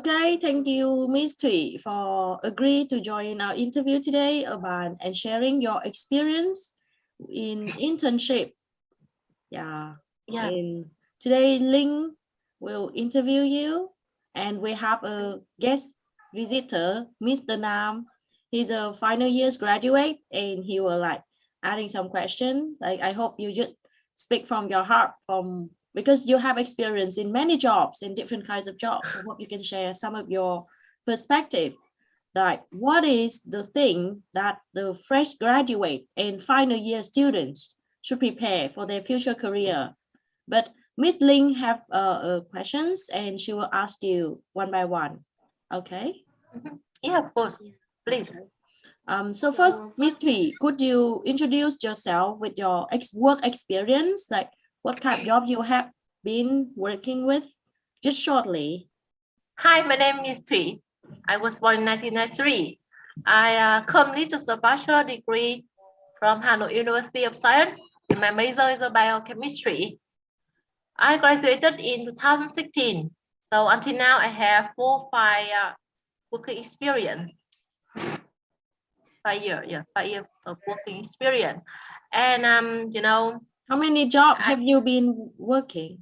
Okay, thank you, Miss Thủy, for agreeing to join our interview today about and sharing your experience in internship. Yeah. And today, Ling will interview you, and we have a guest visitor, Mr. Nam. He's a final year's graduate, and he will like adding some questions. I hope you just speak from your heart, from because you have experience in many jobs, in different kinds of jobs. I hope you can share some of your perspective. Like, what is the thing that the fresh graduate and final year students should prepare for their future career? But Miss Ling have questions, and she will ask you one by one. Okay? Yeah, of course. Please. So first, Miss Thủy, could you introduce yourself with your work experience? Like what kind of job you have been working with? Just shortly. Hi, my name is Thủy. I was born in 1993. I completed a bachelor degree from Hanoi University of Science. My major is biochemistry. I graduated in 2016. So until now, I have 4-5 working experience. 5 years of working experience. And how many jobs have you been working?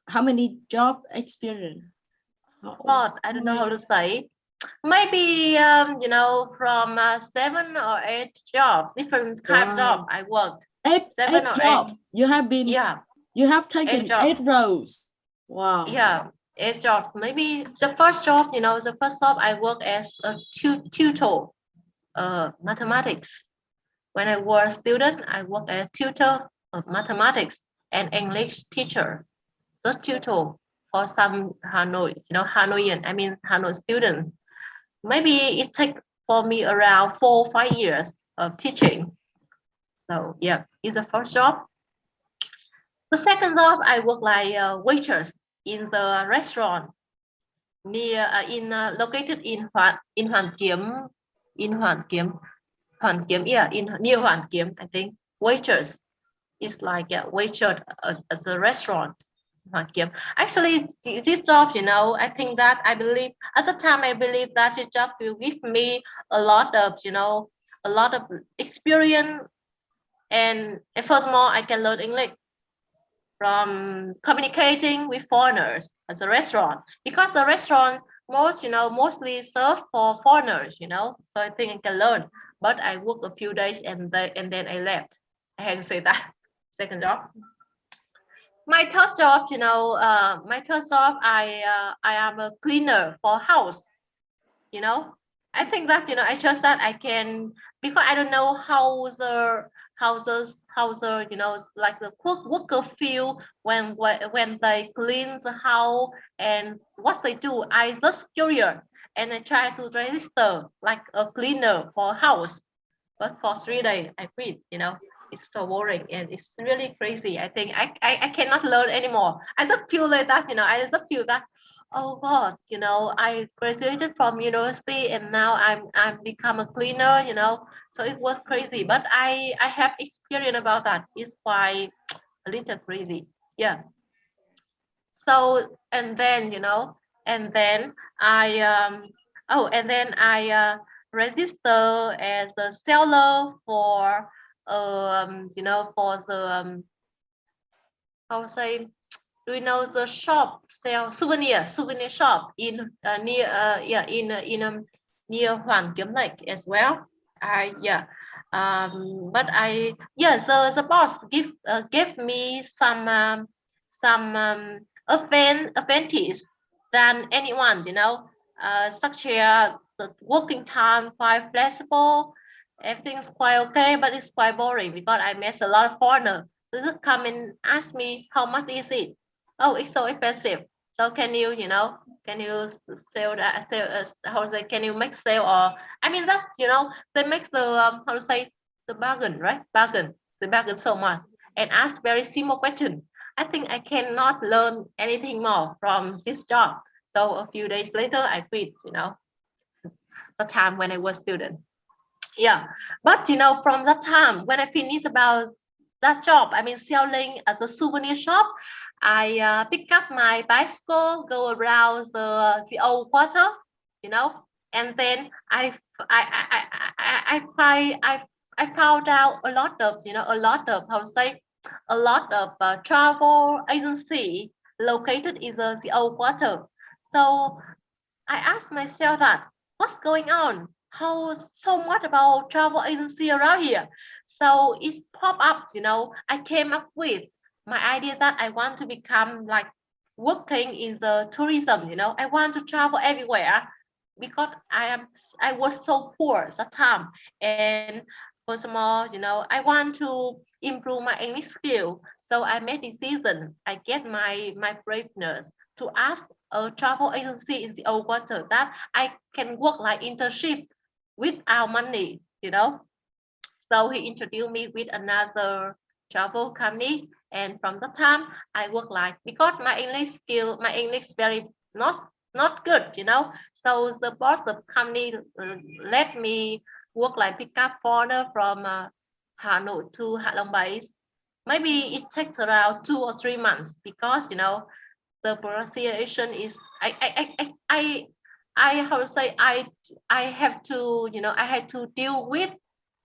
How many job experience? God, I don't know how to say. Maybe from 7 or 8 jobs, different types of job I worked. Eight jobs. You have been. Yeah. You have taken 8 roles. Wow. Yeah, 8 jobs. Maybe the first job, the first job I worked as a tutor, mathematics. When I was a student, I worked as tutor of mathematics and English teacher. The tutor for some Hanoi, Hanoian, Hanoi students. Maybe it take for me around 4-5 years of teaching. So yeah, it's the first job. The second job, I work like a waitress in the restaurant near located in Hoàn Kiếm, near Hoàn Kiếm, I think. Waitress is like a waitress as a restaurant. Actually, this job, I think that I believe at the time I believe that the job will give me a lot of, a lot of experience, and furthermore, I can learn English from communicating with foreigners as a restaurant, because the restaurant mostly serve for foreigners, so I think I can learn. But I worked a few days and then I left. I have to say that. Second job. My third job, I am a cleaner for house. I think that I trust that I can, because I don't know how the like the worker feel when they clean the house and what they do. I just curious and I try to register like a cleaner for house, but for 3 days I quit. It's so boring and it's really crazy. I think I cannot learn anymore. I just feel like that. I just feel that, oh God, I graduated from university and now I'm become a cleaner. So it was crazy, but I have experience about that. It's quite a little crazy. Yeah. So and then and then I register as a seller for for the how to say, do you know the shop sell souvenir shop in near near Hoàn Kiếm Lake as well. But the boss gave me some advantage than anyone, such as the working time quite flexible, everything's quite okay, but it's quite boring because I met a lot of foreigners. So just come and ask me how much is it? Oh, it's so expensive. So can you sell that? How to say? Can you make sale, or that's they make the how to say, the bargain, right? They bargain so much and ask very simple question. I think I cannot learn anything more from this job. So a few days later, I quit. The time when I was student. Yeah, but from that time when I finished about that job. I mean, selling at the souvenir shop. I pick up my bicycle, go around the old quarter, you know, and then I found out a lot of, you know, a lot of, how to say, a lot of travel agency located in the old quarter. So I asked myself that what's going on? How so much about travel agency around here? So it's popped up, you know. I came up with my idea that I want to become like working in the tourism, you know. I want to travel everywhere because I was so poor at that time. And first of all, you know, I want to improve my English skill. So I made decision. I get my braveness to ask a travel agency in the old quarter that I can work like internship without money, you know. So he introduced me with another travel company, and from that time I work like, because my English skill, my English very not good, you know. So the boss of the company let me work like pick up foreigner from Hanoi to Hạ Long base. Maybe it takes around 2 or 3 months because, you know, the pronunciation is I how to say, I have to, you know, I had to deal with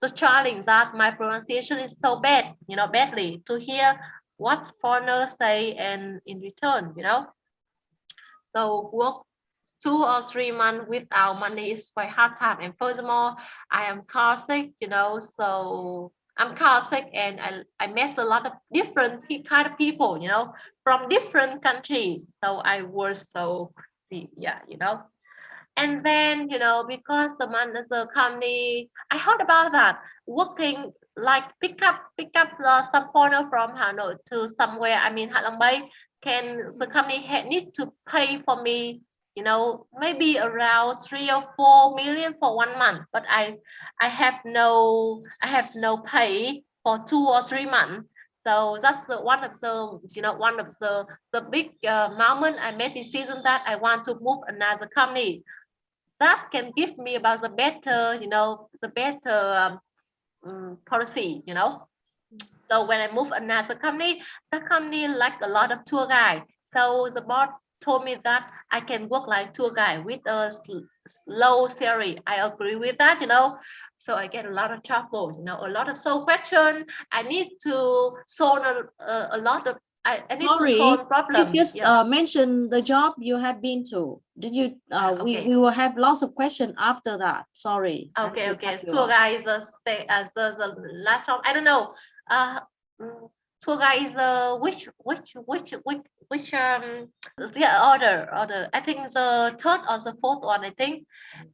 the challenge that my pronunciation is so bad, you know, badly to hear what foreigners say and in return, you know. So work 2 or 3 months without money is quite hard time. And furthermore, I am car sick, you know, so I'm car sick and I met a lot of different kind of people, you know, from different countries. So I was so, yeah, you know. And then, you know, because the manager company, I heard about that working like pick up some foreigner from Hanoi to somewhere. I mean, Hạ Long Bay, can the company need to pay for me, you know, maybe around 3 or 4 million for 1 month, but I have no pay for 2 or 3 months. So that's one of the, you know, one of the big moment I made decision that I want to move another company that can give me about the better, you know, the better policy, you know. So when I moved another company, the company like a lot of tour guide. So the boss told me that I can work like tour guide with a low salary. I agree with that, you know. So I get a lot of trouble, you know, a lot of soul question. I need to solve a lot of. I need to Sorry, solve please problem. just Yeah. mention the job you have been to. Did you? Okay. We will have lots of questions after that. Sorry. I have Okay, to okay. cut you Tour off. guide is the last one. I don't know. Uh, tour guide is which the order. I think the third or the fourth one. I think.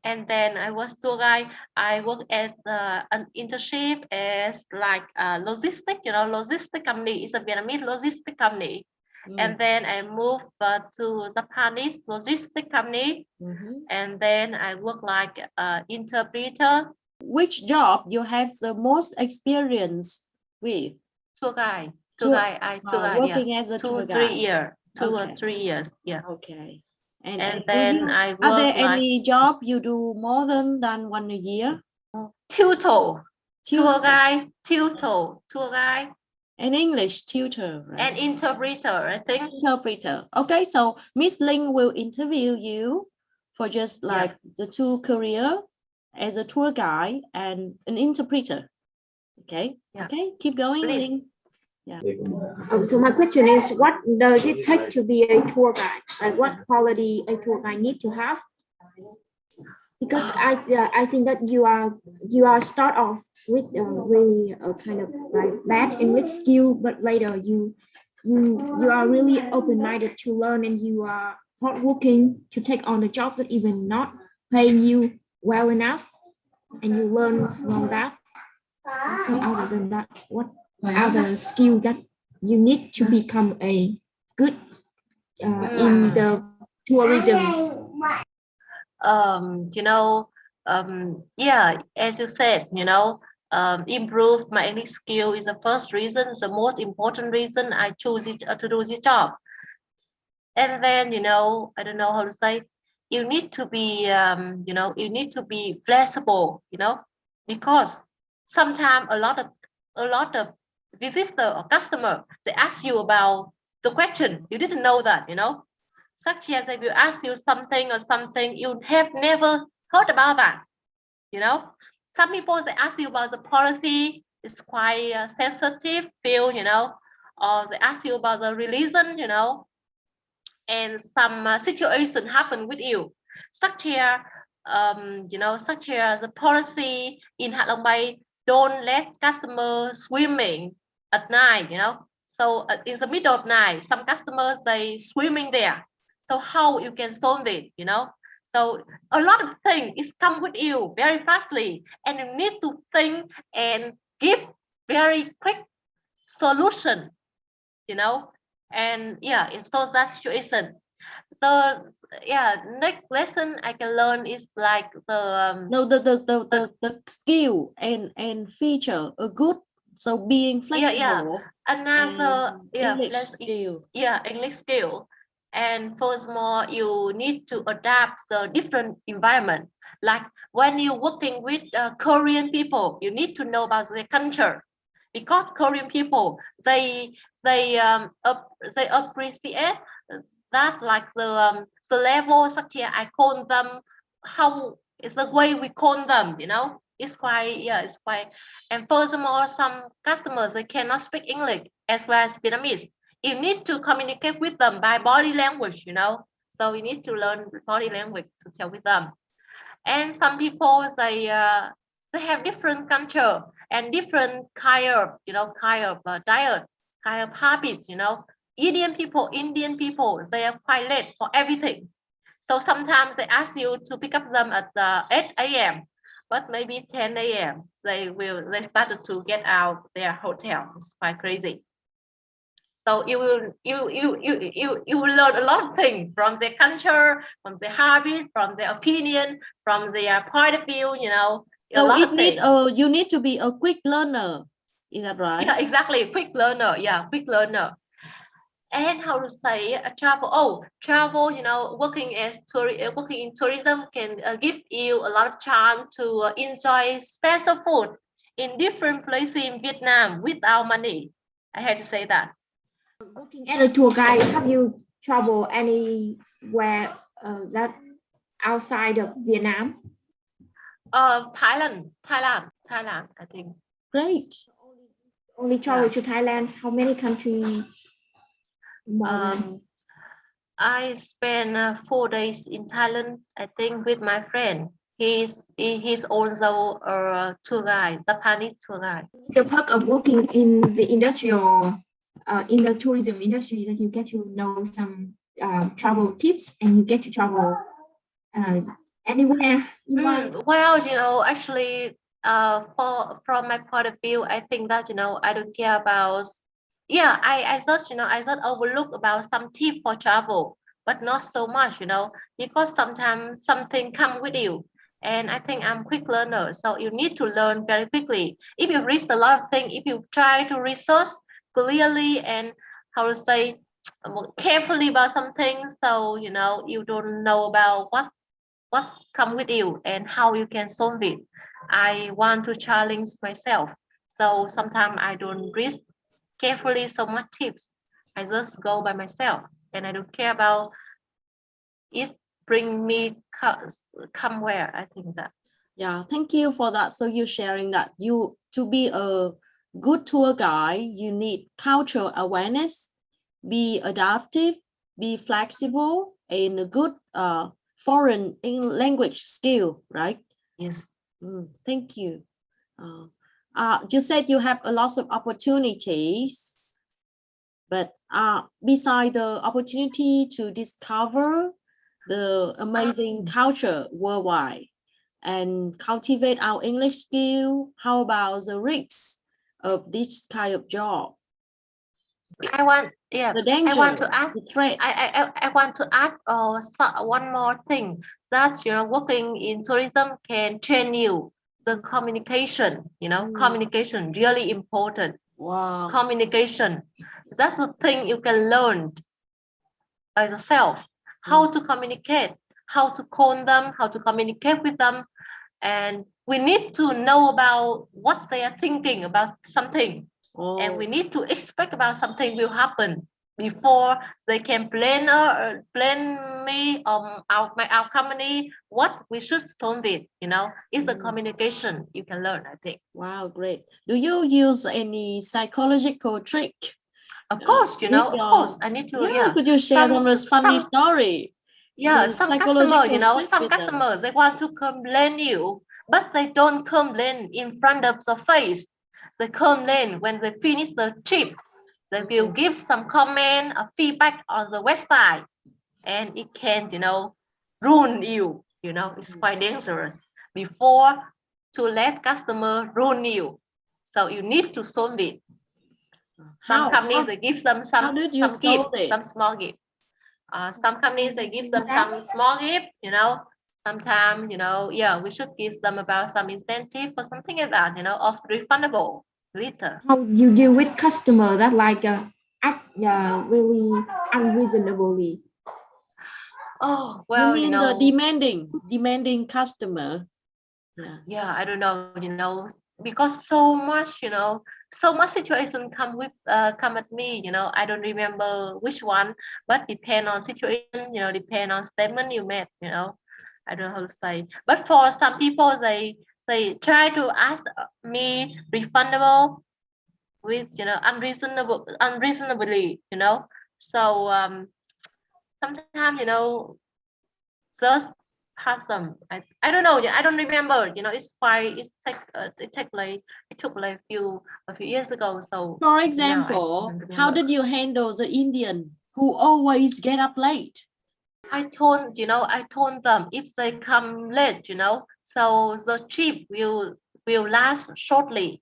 And then I was tour guide. I work as an internship as like logistic. You know, logistic company. It's a Vietnamese logistic company. And then I moved to Japanese logistic company. And then I work like interpreter. Which job you have the most experience with? Tour guide. Tour, Tour guide, yeah. working as a Two, tour 3 year. guide. 2 or 3 years, yeah. Okay. And And do then you, I are there work like any job you do more than 1 year? tutor, Tutor. tour guide, An English tutor, right? and interpreter, I think. Interpreter. Okay, so Miss Ling will interview you for just like the two career as a tour guide and an interpreter. Okay. Yeah. Okay, keep going, Please. Ling. Yeah. So my question is, what does it take to be a tour guide? Like what quality a tour guide need to have? Because I think that you are start off with really kind of like bad English skill, but later you are really open-minded to learn, and you are hardworking to take on the job that even not paying you well enough, and you learn from that. So other than that, what other skill that you need to become a good in the tourism? You know, yeah, as you said, you know, improve my English skill is the first reason, the most important reason I choose it, to do this job. And then, you know, I don't know how to say, you need to be, you know, you need to be flexible, you know, because sometimes a lot of visitor or customer, they ask you about the question, you didn't know that, such as if you ask you something or something, you have never heard about that, some people, they ask you about the policy, it's quite sensitive field, or they ask you about the religion, and some situation happen with you, such as such as the policy in Ha Long, don't let customers swimming at night, so in the middle of night, some customers, they swimming there, so how you can solve it, so a lot of things is come with you very fastly, and you need to think and give very quick solution, and yeah, it solves that situation. The next lesson I can learn is like the No, the skill and feature a good, so being flexible. another English skill. English skill. And furthermore, you need to adapt the different environment. Like when you're working with Korean people, you need to know about their culture, because Korean people, they appreciate that, like the level, such as I call them, how is the way we call them, it's quite, it's quite. And furthermore, some customers, they cannot speak English as well as Vietnamese. You need to communicate with them by body language, so you need to learn body language to tell with them. And some people, they have different culture and different kind of diet, kind of habits, Indian people, they are quite late for everything. So sometimes they ask you to pick up them at 8 a.m., but maybe 10 a.m. They started to get out their hotel. It's quite crazy. So you will learn a lot of things from their culture, from their habit, from their opinion, from their point of view, So you need to be a quick learner. Is that right? Yeah, exactly. Quick learner. Yeah, quick learner. And how to say travel? Oh, travel. Working working in tourism can give you a lot of chance to enjoy special food in different places in Vietnam without money. I had to say that. Working as a tour guide, have you traveled anywhere that outside of Vietnam? Thailand, I think. Great. Only travel to Thailand. How many countries? I spent 4 days in Thailand, I think, with my friend. He's also a tour guide, Japanese tour guide. The perk of working in the industrial, in the tourism industry, that you get to know some travel tips, and you get to travel anywhere you want. Well, actually, from my point of view, I think that I don't care about. Yeah, I just I just overlook about some tip for travel, but not so much, because sometimes something come with you, and I think I'm quick learner, so you need to learn very quickly. If you read a lot of things, if you try to research clearly and how to say carefully about something, so you don't know about what's come with you and how you can solve it. I want to challenge myself, so sometimes I don't read carefully so much tips. I just go by myself, and I don't care about it bring me come where. I think that. Yeah, thank you for that. So you're sharing that to be a good tour guide, you need cultural awareness, be adaptive, be flexible, and a good foreign language skill, right? Yes. Thank you. You said you have a lot of opportunities, but beside the opportunity to discover the amazing culture worldwide and cultivate our English skill, how about the risks of this kind of job? I want The danger, I want to add the threat. I want to add one more thing, that working in tourism can train you the communication. Communication really important. Wow. Communication, that's the thing you can learn by yourself. How to communicate, how to call them, how to communicate with them, and we need to know about what they are thinking about something. and we need to expect about something will happen before they can plan me our company what we should solve it. It's the communication you can learn, I think. Wow, great. Do you use any psychological trick? Of course, of course I need to. Could you share some funny story? Some customers they want to complain you, but they don't complain in front of the face. They complain when they finish the trip. They will give some comment or feedback on the website, and it can ruin you. It's quite dangerous before to let customer ruin you. So you need to solve it. Some companies they give them some gift, some small gift. Some companies they give them some small gift. Sometimes we should give them about some incentive or something like that. Of refundable later. How you deal with customer that like act really unreasonably? Oh well, you mean the demanding customer? Yeah, I don't know, because so much situation come at me, I don't remember which one, but depend on situation, depend on statement you made, I don't know how to say. But for some people, they try to ask me refundable with unreasonably, so sometimes just pass them. I don't know. I don't remember. It took like a few years ago. So for example, how did you handle the Indian who always get up late? I told them if they come late, so the trip will last shortly,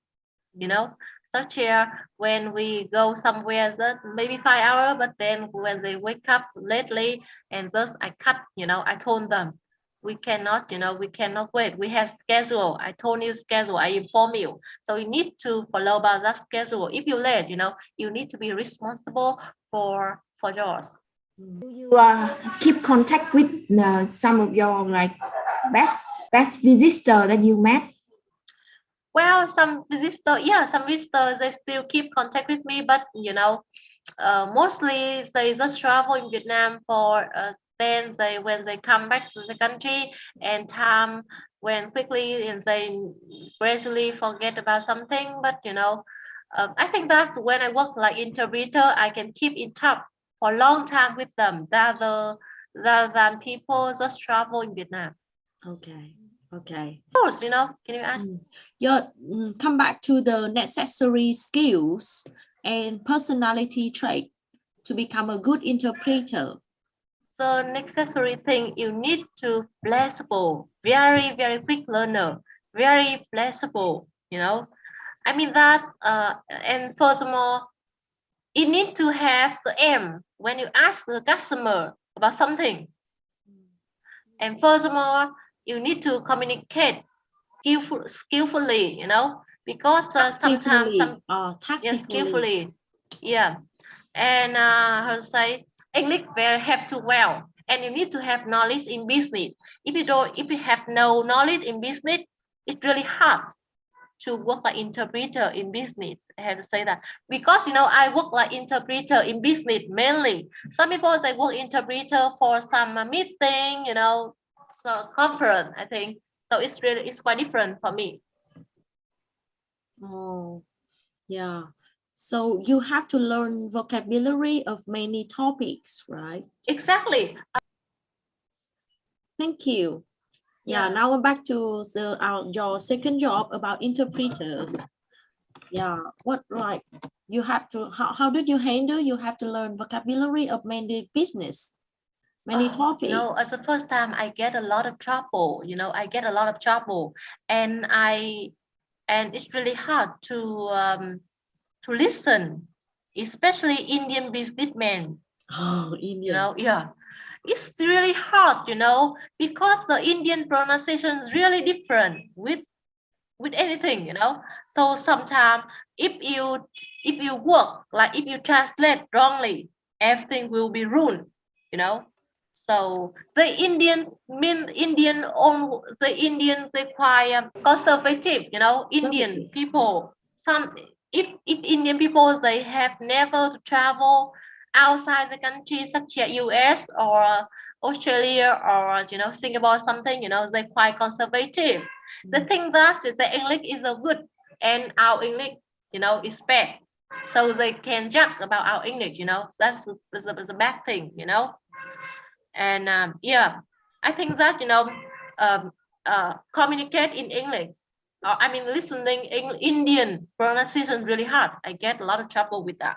such here when we go somewhere that maybe 5 hours, but then when they wake up lately and thus I cut, I told them we cannot wait. We have schedule. I told you schedule. I inform you. So you need to follow about that schedule. If you late, you need to be responsible for yours. Do you keep contact with some of your like best visitor that you met? Well, some visitors, they still keep contact with me, but mostly they just travel in Vietnam for then when they come back to the country and time went quickly and they gradually forget about something. But I think that's when I work like interpreter, I can keep in touch for a long time with them rather than people just travel in Vietnam. Okay. Of course, can you ask? Come back to the necessary skills and personality trait to become a good interpreter. The necessary thing, you need to flexible, very, very quick learner, very flexible, I mean that, and furthermore, you need to have the aim when you ask the customer about something. And furthermore, you need to communicate skillfully, because sometimes skillfully, and how to say, English have to well, and you need to have knowledge in business. If you have no knowledge in business, it's really hard to work like interpreter in business. I have to say that because I work like interpreter in business mainly. Some people they work interpreter for some meeting, so conference, I think. So it's quite different for me. Oh, yeah. So you have to learn vocabulary of many topics, right? Exactly. Thank you. Yeah. Now we're back to your second job about interpreters. Yeah. What like you have to how did you handle? You have to learn vocabulary of many business. Many topics. As the first time I get a lot of trouble, and it's really hard to listen, especially Indian businessmen. Oh, Indian. It's really hard, because the Indian pronunciation is really different with anything, So sometimes if you work like if you translate wrongly, everything will be ruined, So the Indian they quite conservative, Indian people. If Indian people, they have never to travel outside the country, such as US or Australia or Singapore or something. They're quite conservative. They think that the English is a good and our English is bad, so they can judge about our English. That's a bad thing. And yeah, I think that um, communicate in English. I mean, listening Indian pronunciation really hard. I get a lot of trouble with that.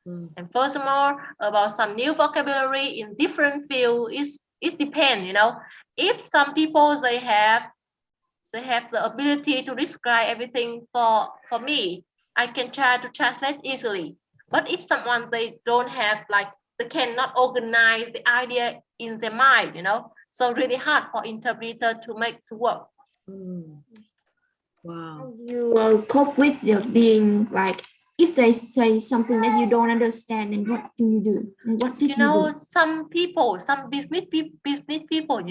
And furthermore, about some new vocabulary in different fields, it depends. If some people they have the ability to describe everything for me, I can try to translate easily. But if someone they don't have, like, they cannot organize the idea in their mind, so really hard for interpreter to make to work. Wow. How do you cope with being like, if they say something that you don't understand, then what do you do? And what did you do? Some people, some business people,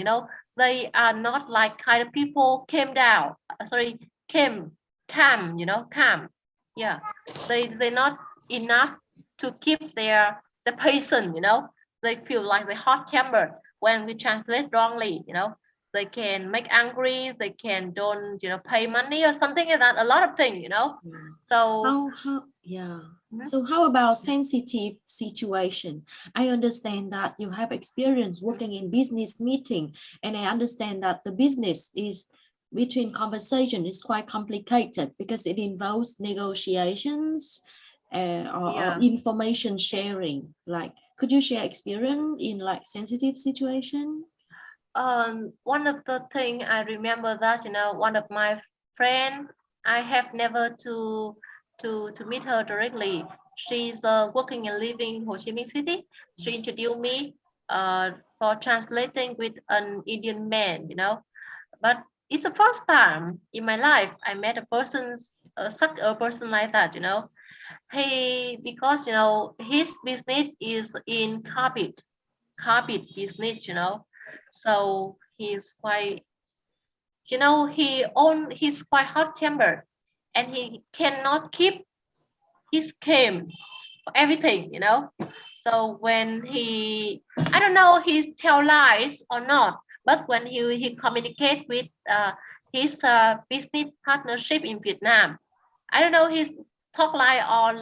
they are not like kind of people calm, calm. Yeah, they're not enough to keep their the patient. They feel like the hot temper when we translate wrongly. They can make angry, they can don't pay money or something like that, a lot of things. So yeah. So how about sensitive situation? I understand that you have experience working in business meeting, and I understand that the business is between conversation is quite complicated because it involves negotiations or information sharing. Like, could you share experience in like sensitive situation? One of the thing I remember that one of my friend, I have never to meet her directly. She's working and living in Ho Chi Minh City. She introduced me for translating with an Indian man, but it's the first time in my life I met a person, such a person like that. Because his business is in carpet business. So he's quite, he's quite hot tempered, and he cannot keep his calm for everything. So when I don't know he tell lies or not, but when he communicate with his business partnership in Vietnam, I don't know he's talk lie or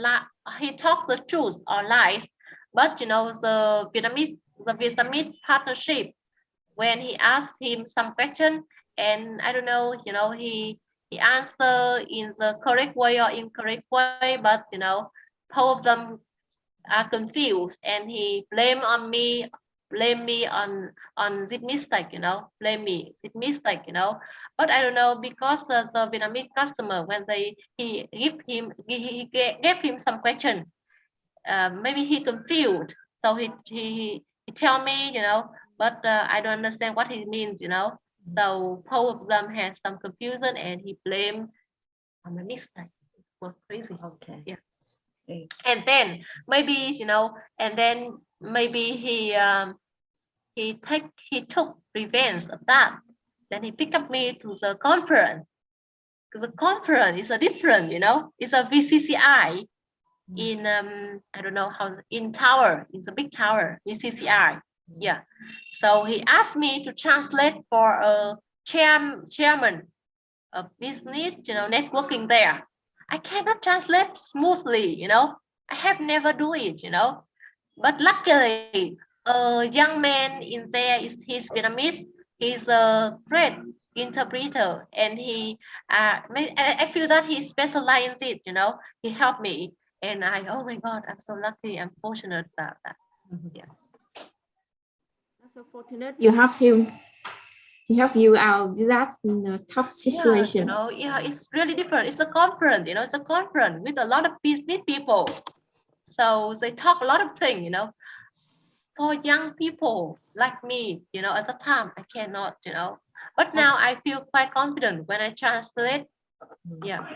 he talks the truth or lies, but the Vietnamese partnership, when he asked him some question, and I don't know, he answer in the correct way or incorrect way, but both of them are confused, and he blame me on this mistake, blame me this mistake, but I don't know, because the Vietnamese customer, when he gave him some question, maybe he confused, so he tell me, but I don't understand what he means, so both of them had some confusion, and he blamed on the mistake. It was crazy. Okay. Yeah. Okay. And then maybe he took revenge of that. Then he picked up me to the conference, because the conference is a different, it's a VCCI in I don't know how, in tower, it's a big tower, VCCI. Yeah. So he asked me to translate for a chairman of business, networking there. I cannot translate smoothly, I have never do it, but luckily a young man in there he's Vietnamese. He's a great interpreter, and I feel that he specialized in it, he helped me, and oh my God, I'm so lucky, I'm fortunate about that. Yeah. That's so fortunate you have him to help you out. That's in a tough situation. Yeah, it's really different. It's a conference, it's a conference with a lot of business people. So they talk a lot of things, for young people like me, at the time I cannot, but now I feel quite confident when I translate. Yeah.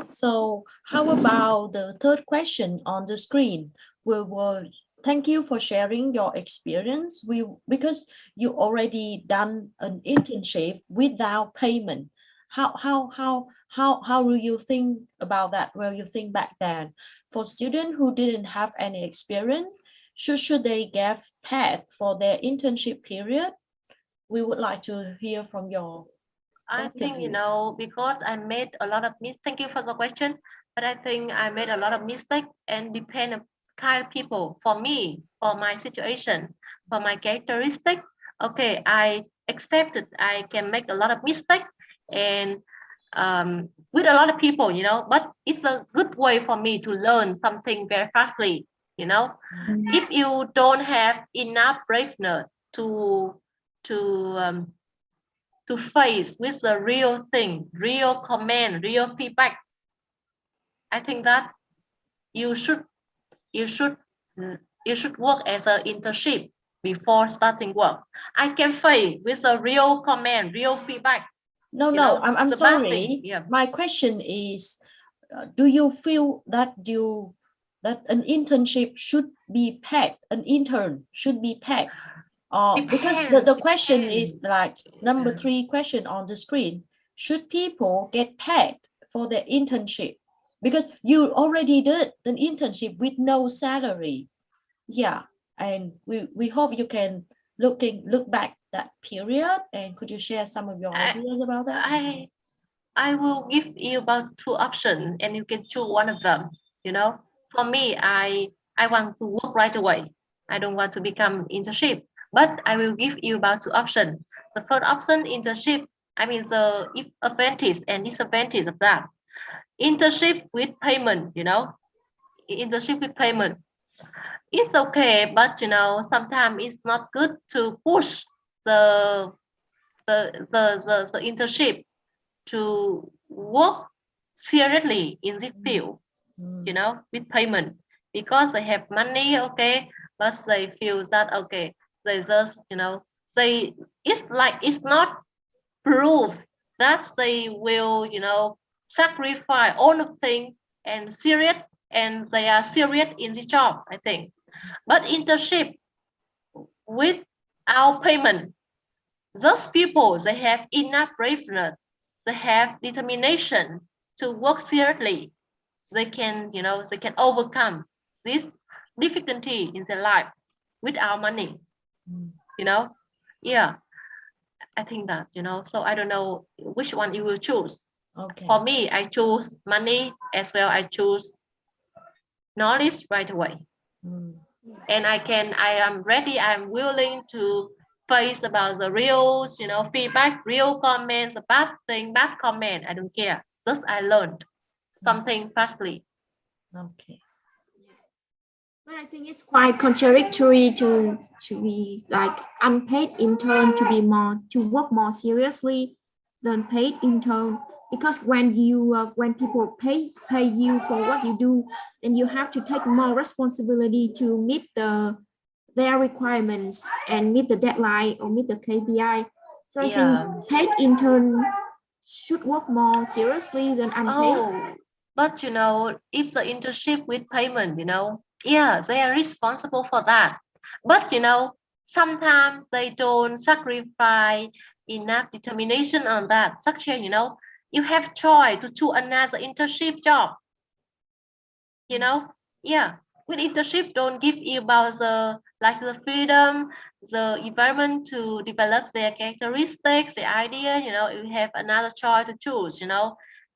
So how about the third question on the screen? We will thank you for sharing your experience. Because you already done an internship without payment. how do you think about that? Well, you think back then, for students who didn't have any experience, should they get paid for their internship period? We would like to hear from your I point of think, view. because I made a lot of mistakes. Thank you for the question, but I think I made a lot of mistakes and depend on kind of people. For me, for my situation, for my characteristic, okay, I accepted I can make a lot of mistakes and with a lot of people, but it's a good way for me to learn something very fastly, If you don't have enough braveness to um, to face with the real thing, real comment, real feedback. I think that you should you should you should work as an internship before starting work. I can face with the real comment, real feedback. No, I'm the bad thing. sorry. Yeah. My question is, do you feel that an internship should be paid? An intern should be paid? Because the question is like number 3 question on the screen. Should people get paid for their internship? Because you already did an internship with no salary. Yeah, and we hope you can look back that period, and could you share some of your ideas about that? I will give you about 2 options and you can choose one of them. For me, I want to work right away. I don't want to become internship, but I will give you about 2 options. The first option, internship. I mean the advantage and disadvantage of that. Internship with payment, internship with payment. It's okay, but sometimes it's not good to push the the internship to work seriously in this field, with payment, because they have money, okay, but they feel that okay, they just, they it's not proof that they will, sacrifice all of things and serious, and they are serious in the job, I think. But internship without payment, those people, they have enough braveness, they have determination to work seriously. They can, they can overcome this difficulty in their life without money. Yeah, I think that, so I don't know which one you will choose. Okay. For me, I choose money as well. I choose knowledge right away. And I am ready, I'm willing to face about the real, feedback, real comments, the bad thing, bad comment. I don't care. Just I learned something fastly. Okay. But I think it's quite contradictory to be like unpaid intern to work more seriously than paid intern, because when people pay you for what you do, then you have to take more responsibility to meet their requirements and meet the deadline or meet the KPI. So I think paid intern should work more seriously than unpaid. But if the internship with payment, yeah, they are responsible for that. But sometimes they don't sacrifice enough determination on that. Such as, you have choice to choose another internship job. Yeah. With internship don't give you about the freedom, the environment to develop their characteristics, the idea, you have another choice to choose,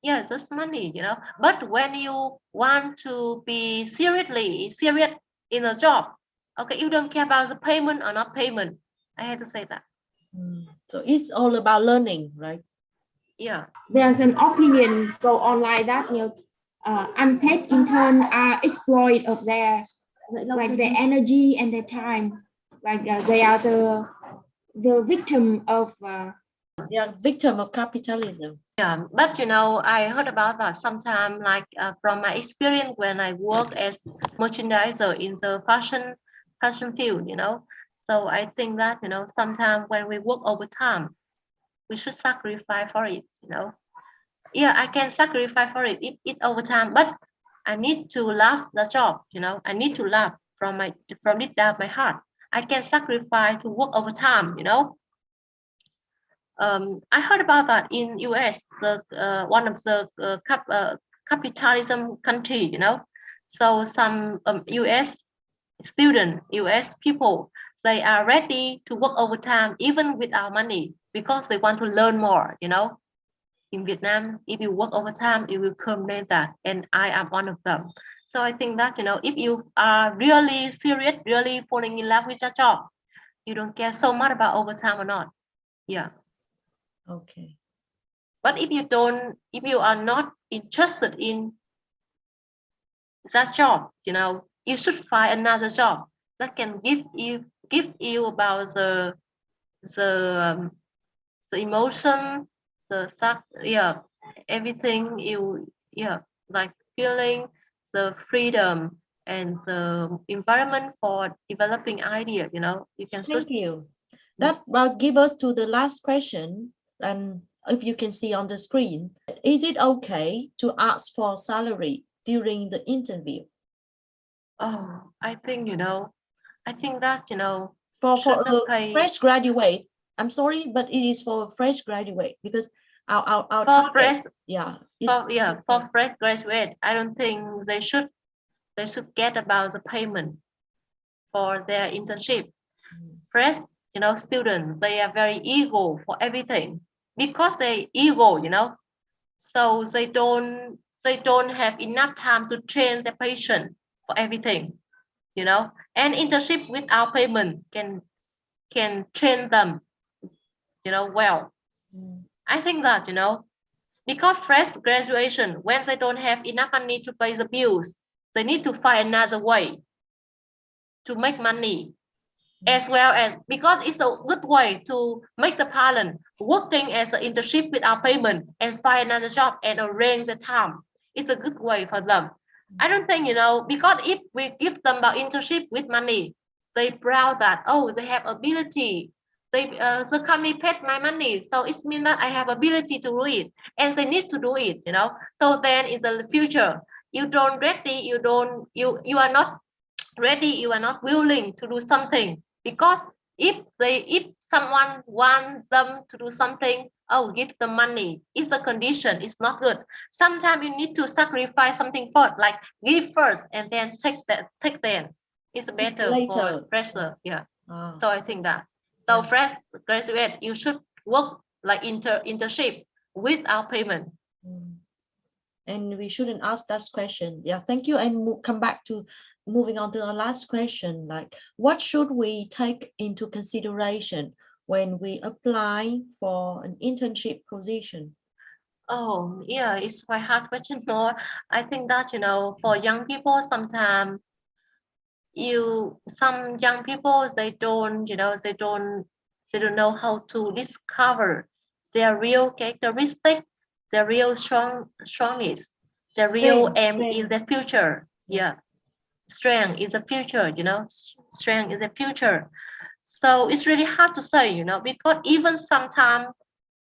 yeah, that's money, but when you want to be serious in a job, okay, you don't care about the payment or not payment. I had to say that. So it's all about learning, right? Yeah. There's an opinion go on like that, unpaid intern are exploited of their energy and their time, like they are the victim of They are victim of capitalism. Yeah, but I heard about that sometime, like from my experience when I work as merchandiser in the fashion field, So I think that, sometimes when we work overtime, we should sacrifice for it, Yeah, I can sacrifice for it, it overtime, but I need to love the job, I need to love from deep down my heart. I can sacrifice to work overtime, I heard about that in US, the one of the capitalism country, So some US student, US people, they are ready to work overtime even without money because they want to learn more, In Vietnam, if you work overtime, it will accumulate that, and I am one of them. So I think that, if you are really serious, really falling in love with your job, you don't care so much about overtime or not. Yeah. Okay. But if you are not interested in that job, you should find another job that can give you about the the emotion, the stuff, everything like feeling, the freedom and the environment for developing idea, you can search. Thank you. That give us to the last question, and if you can see on the screen, is it okay to ask for salary during the interview? Oh, I think that's For shouldn't a pay fresh graduate, I'm sorry, but it is for a fresh graduate because our for target, fresh is for fresh graduate. I don't think they should get about the payment for their internship. Fresh, students, they are very eager for everything because they eager, so they don't have enough time to train the patient for everything, and internship without payment can train them, well. I think that, because fresh graduation, when they don't have enough money to pay the bills, they need to find another way to make money, as well as because it's a good way to make the parent working as an internship without payment and find another job and arrange the time. It's a good way for them. I don't think, because if we give them about internship with money, they proud that, oh, they have ability. The company paid my money, so it means that I have ability to do it, and they need to do it, So then in the future, you don't ready, you are not ready, you are not willing to do something, because if someone wants them to do something, oh, give them money, it's a condition, it's not good. Sometimes you need to sacrifice something first, like give first and then take then. It's better later. for fresher. Yeah. Ah. So I think that, so fresh graduate, you should work like internship without payment. And we shouldn't ask that question. Yeah, thank you. And come back to moving on to our last question, like what should we take into consideration when we apply for an internship position? Oh, yeah, it's quite hard question. No, I think that, for young people, sometimes some young people, they don't know how to discover their real characteristic, their real strongness, their real aim in the future. Yeah. Strength is the future, strength is the future. So it's really hard to say, because even sometimes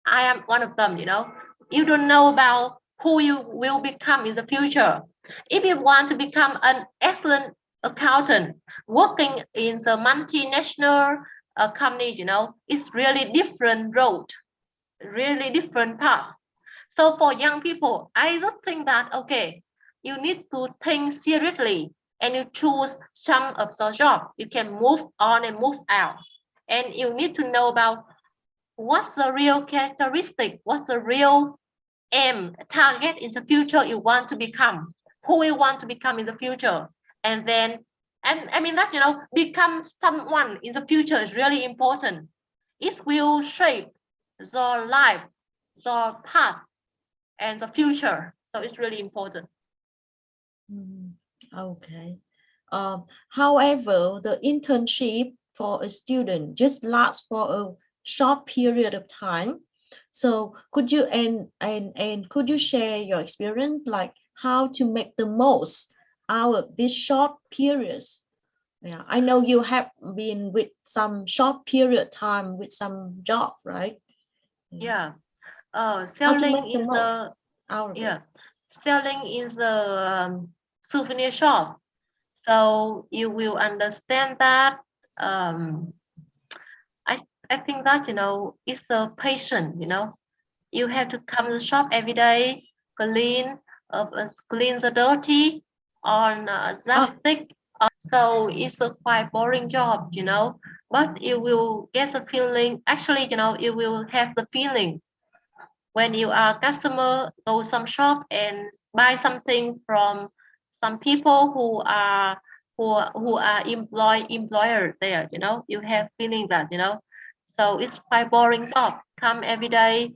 I am one of them, you don't know about who you will become in the future. If you want to become an excellent accountant working in the multinational company, it's really different road, really different path. So for young people, I just think that, okay, you need to think seriously and you choose some of the job. You can move on and move out. And you need to know about what's the real characteristic, what's the real aim, target in the future you want to become, who you want to become in the future. And then, and I mean that, become someone in the future is really important. It will shape the life, the path, and the future. So it's really important. Okay. However, the internship for a student just lasts for a short period of time. So could you and could you share your experience, like how to make the most out of these short periods? Yeah, I know you have been with some short period time with some job, right? Yeah. How to Selling make the in most the out of it? selling in the souvenir shop. So you will understand that I think that, it's a patient, you have to come to the shop every day, clean, clean the dirty on plastic. So it's a quite boring job, but you will get the feeling, actually, you will have the feeling when you are a customer, go some shop and buy something from some people who are employers there, you have feeling that, so it's quite boring job. Come every day,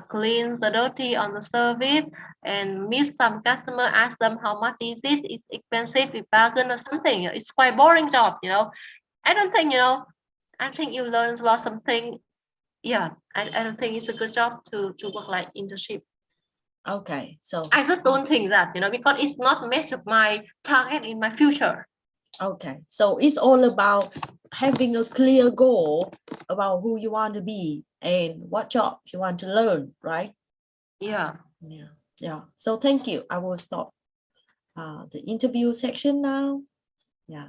clean the dirty on the service, and meet some customer, ask them how much is it? It's expensive, we bargain or something. It's quite boring job, I don't think, I think you learn a lot something. Yeah, I don't think it's a good job to work like internship. Okay, so I just don't think that, because it's not match of my target in my future. okay, so it's all about having a clear goal about who you want to be and what job you want to learn, right? Yeah. Yeah. So thank you. I will stop the interview section now. Yeah.